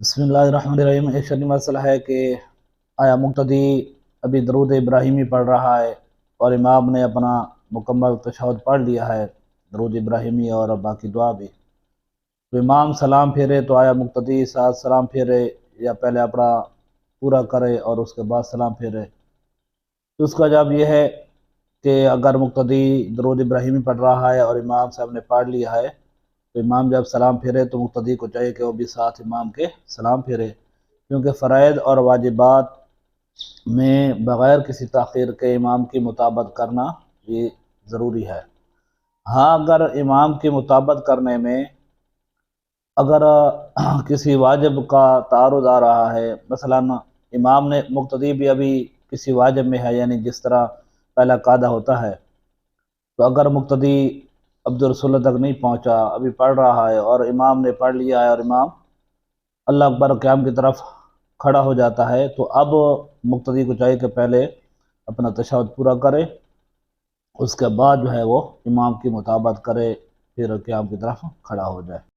بسم اللہ الرحمن الرحیم۔ ایک شرعی مسئلہ ہے کہ آیا مقتدی ابھی درود ابراہیمی پڑھ رہا ہے اور امام نے اپنا مکمل تشہد پڑھ لیا ہے، درود ابراہیمی اور باقی دعا بھی، تو امام سلام پھیرے تو آیا مقتدی ساتھ سلام پھیرے یا پہلے اپنا پورا کرے اور اس کے بعد سلام پھیرے؟ تو اس کا جواب یہ ہے کہ اگر مقتدی درود ابراہیمی پڑھ رہا ہے اور امام صاحب نے پڑھ لیا ہے تو امام جب سلام پھیرے تو مقتدی کو چاہیے کہ وہ بھی ساتھ امام کے سلام پھیرے، کیونکہ فرائض اور واجبات میں بغیر کسی تاخیر کے امام کی مطابقت کرنا یہ ضروری ہے۔ ہاں، اگر امام کی مطابقت کرنے میں اگر کسی واجب کا تعارض آ رہا ہے، مثلا امام نے مقتدی بھی ابھی کسی واجب میں ہے، یعنی جس طرح پہلا قاعدہ ہوتا ہے، تو اگر مقتدی عبد الرسول تک نہیں پہنچا، ابھی پڑھ رہا ہے اور امام نے پڑھ لیا ہے اور امام اللہ اکبر قیام کی طرف کھڑا ہو جاتا ہے، تو اب مقتدی کو چاہیے کہ پہلے اپنا تشہد پورا کرے، اس کے بعد جو ہے وہ امام کی مطابقت کرے، پھر قیام کی طرف کھڑا ہو جائے۔